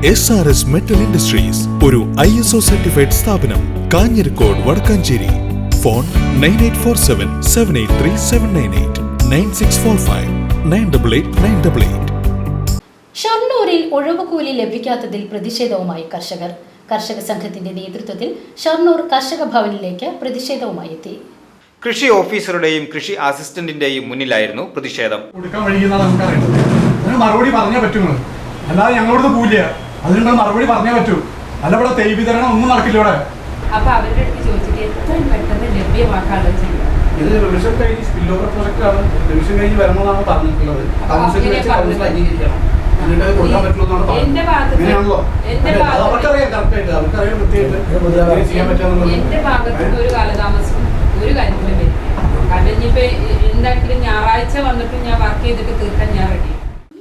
SRS Metal Industries, ഒരു ISO certified സ്ഥാപനം, Kanjirakode Vadakkanchery. Phone 9847783798 9645 988 ഷൊർണൂരിൽ ഉഴവുകൂലി ലഭിക്കാത്തതിൽ പ്രതിഷേധവുമായി കർഷകർ. കർഷക സംഘത്തിന്റെ നേതൃത്വത്തിൽ ഷൊർണൂർ കർഷക ഭവനിലേക്ക് പ്രതിഷേധവുമായി എത്തി. കൃഷി ഓഫീസറുടെയും കൃഷി അസിസ്റ്റന്റിന്റെയും മുന്നിലായിരുന്നു പ്രതിഷേധം. മറുപടി പറഞ്ഞേ പറ്റുള്ളൂ, അല്ലാതെ ഞങ്ങളോട് പോയില്ല. അതിനുള്ള മറുപടി പറഞ്ഞേ പറ്റൂ, അല്ല ഇവിടെ തൈ വിതരണം ഒന്നും നടക്കില്ല ഇവിടെ. അപ്പൊ അവരുടെ അടുത്ത് ചോദിച്ചിട്ട് എത്രയും പെട്ടെന്ന് ലഭ്യമാക്കാനുള്ള ചെയ്യുക. ഇത് റിവിഷൻ കഴിഞ്ഞ് സ്പിൽ ഓവർ പ്രോജക്റ്റ് ആണ്, റിവിഷൻ കഴിഞ്ഞ് വരണമെന്നാണ് പറഞ്ഞിട്ടുള്ളത്. കൊടുക്കാൻ പറ്റുള്ളൂ എന്റെ ഭാഗത്ത് ഒരു കാലതാമസം ഒരു കാര്യത്തിലും വരില്ല. കാരണം ഇനിയിപ്പോ എന്താണെങ്കിലും ഞായറാഴ്ച വന്നിട്ട് ഞാൻ വർക്ക് ചെയ്തിട്ട് തീർക്കാൻ ഞാൻ റെഡി.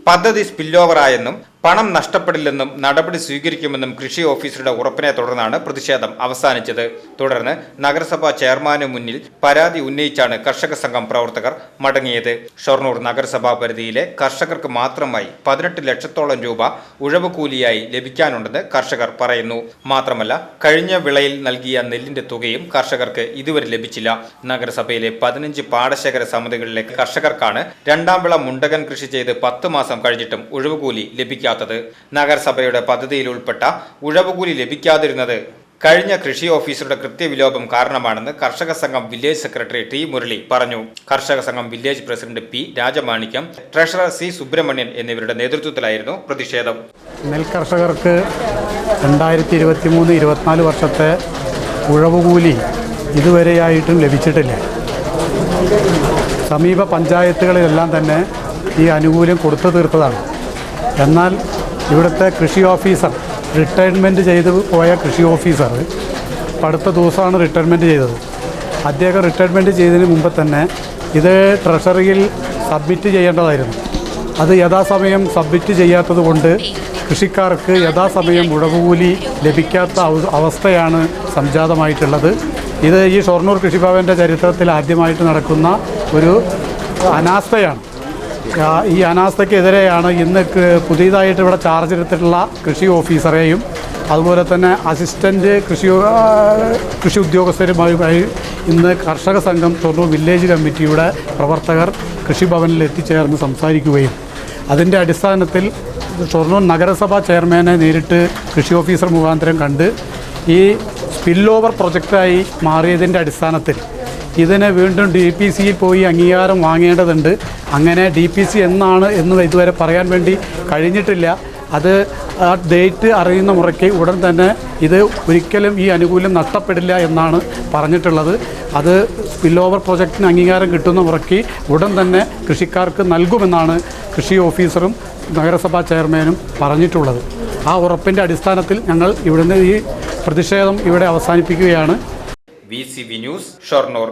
പദ്ധതി സ്പില്ലോവറായെന്നും പണം നഷ്ടപ്പെടില്ലെന്നും നടപടി സ്വീകരിക്കുമെന്നും കൃഷി ഓഫീസറുടെ ഉറപ്പിനെ തുടർന്നാണ് പ്രതിഷേധം അവസാനിച്ചത്. തുടർന്ന് നഗരസഭാ ചെയർമാനു മുന്നിൽ പരാതി ഉന്നയിച്ചാണ് കർഷക സംഘം പ്രവർത്തകർ മടങ്ങിയത്. ഷൊർണൂർ നഗരസഭാ പരിധിയിലെ കർഷകർക്ക് മാത്രമായി 18 ലക്ഷത്തോളം രൂപ ഉഴവുകൂലിയായി ലഭിക്കാനുണ്ടെന്ന് കർഷകർ പറയുന്നു. മാത്രമല്ല, കഴിഞ്ഞ വിളയിൽ നൽകിയ നെല്ലിന്റെ തുകയും കർഷകർക്ക് ഇതുവരെ ലഭിച്ചില്ല. നഗരസഭയിലെ 15 പാടശേഖര സമിതികളിലെ കർഷകർക്കാണ് രണ്ടാം വിള മുണ്ടകൻ കൃഷി ചെയ്ത് 10 മാസം കഴിഞ്ഞിട്ടും ഉഴവുകൂലി ലഭിക്കാത്തത്. നഗരസഭയുടെ പദ്ധതിയിൽ ഉൾപ്പെട്ട ഉഴവുകൂലി ലഭിക്കാതിരുന്നത് കഴിഞ്ഞ കൃഷി ഓഫീസറുടെ കൃത്യവിലോപം കാരണമാണെന്ന് കർഷക Sangham village secretary T Murali പറഞ്ഞു. Karshaka Sangham village president P Rajamanickam, treasurer C Subramanian എന്നിവരുടെ നേതൃത്വത്തിലായിരുന്നു പ്രതിഷേധം. നെൽകർഷകർക്ക് 2023-24 വർഷത്തെ ഉഴവുകൂലി ഇതുവരെയായിട്ടും ലഭിച്ചിട്ടില്ല. സമീപ പഞ്ചായത്തുകളിലെല്ലാം തന്നെ ഈ ആനുകൂല്യം കൊടുത്തു തീർത്തതാണ്. എന്നാൽ ഇവിടുത്തെ കൃഷി ഓഫീസർ, റിട്ടയർമെൻറ്റ് ചെയ്ത് പോയ കൃഷി ഓഫീസർ അടുത്ത ദിവസമാണ് റിട്ടയർമെൻറ്റ് ചെയ്തത്. അദ്ദേഹം റിട്ടയർമെൻറ്റ് ചെയ്തതിന് മുമ്പ് തന്നെ ഇത് ട്രഷറിയിൽ സബ്മിറ്റ് ചെയ്യേണ്ടതായിരുന്നു. അത് യഥാസമയം സബ്മിറ്റ് ചെയ്യാത്തത് കൊണ്ട് കൃഷിക്കാർക്ക് യഥാസമയം ഉഴവുകൂലി ലഭിക്കാത്ത അവസ്ഥയാണ് സംജാതമായിട്ടുള്ളത്. ഇത് ഈ ഷൊർണൂർ കൃഷിഭവൻ്റെ ചരിത്രത്തിൽ ആദ്യമായിട്ട് നടക്കുന്ന ഒരു അനാസ്ഥയാണ്. ഈ അനാസ്ഥയ്ക്കെതിരെയാണ് ഇന്ന് പുതിയതായിട്ട് ഇവിടെ ചാർജ് എടുത്തിട്ടുള്ള കൃഷി ഓഫീസറെയും അതുപോലെ തന്നെ അസിസ്റ്റൻ്റ് കൃഷി ഉദ്യോഗസ്ഥരുമായി ഇന്ന് കർഷക സംഘം ഷൊർണൂർ വില്ലേജ് കമ്മിറ്റിയുടെ പ്രവർത്തകർ കൃഷിഭവനിൽ എത്തിച്ചേർന്ന് സംസാരിക്കുകയും അതിൻ്റെ അടിസ്ഥാനത്തിൽ ഷൊർണൂർ നഗരസഭാ ചെയർമാനെ നേരിട്ട് കൃഷി ഓഫീസർ മുഖാന്തരം കണ്ട് ഈ സ്പിൽ ഓവർ പ്രൊജക്റ്റായി മാറിയതിൻ്റെ അടിസ്ഥാനത്തിൽ ഇതിനെ വീണ്ടും DPCയിൽ പോയി അംഗീകാരം വാങ്ങേണ്ടതുണ്ട്. അങ്ങനെ DPC എന്നാണ് എന്ന് ഇതുവരെ പറയാൻ വേണ്ടി കഴിഞ്ഞിട്ടില്ല. അത് ആ ഡേറ്റ് അറിയുന്ന മുറയ്ക്ക് ഉടൻ തന്നെ ഇത് ഒരിക്കലും ഈ ആനുകൂല്യം നഷ്ടപ്പെടില്ല എന്നാണ് പറഞ്ഞിട്ടുള്ളത്. അത് സ്പിൽ ഓവർ പ്രോജക്റ്റിന് അംഗീകാരം കിട്ടുന്ന മുറയ്ക്ക് ഉടൻ തന്നെ കൃഷിക്കാർക്ക് നൽകുമെന്നാണ് കൃഷി ഓഫീസറും നഗരസഭാ ചെയർമാനും പറഞ്ഞിട്ടുള്ളത്. ആ ഉറപ്പിൻ്റെ അടിസ്ഥാനത്തിൽ ഞങ്ങൾ ഇവിടുന്ന് ഈ പ്രതിഷേധം ഇവിടെ അവസാനിപ്പിക്കുകയാണ്. VCV news, Shoranur.